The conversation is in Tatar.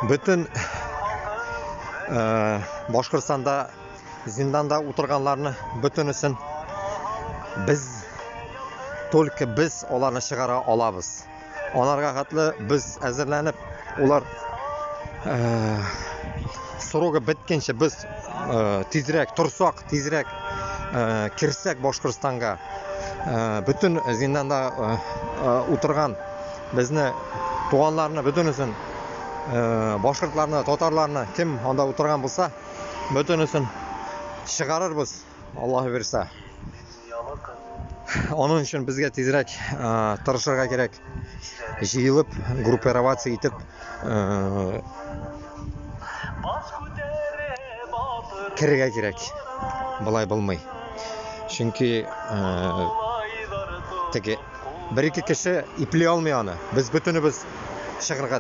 Bütün Boşkırstanda zindanda o'tirganlarni bütünüsün biz ularni çıkara olamiz. Onlarga hatlı biz hazırlanıp ular so'rovi bitguncha biz tezroq tursak, tezroq kirsak Boshqirdistonga, bütün zindanda o'tirgan bizni tuğanlarını bütünüsün Boshqirdlarni, Tatarlarni kim onda o'tirgan bo'lsa, bütünüsün chiqarırız. Allah versa. Onun için bizga tezroq tirishirga kerak. Jiyilib, grupperovatsiya etib kirga kerak. Bulay bo'lmay. Chunki teki bir iki kishi iplay olmayani. Biz bütünübüz shiqirga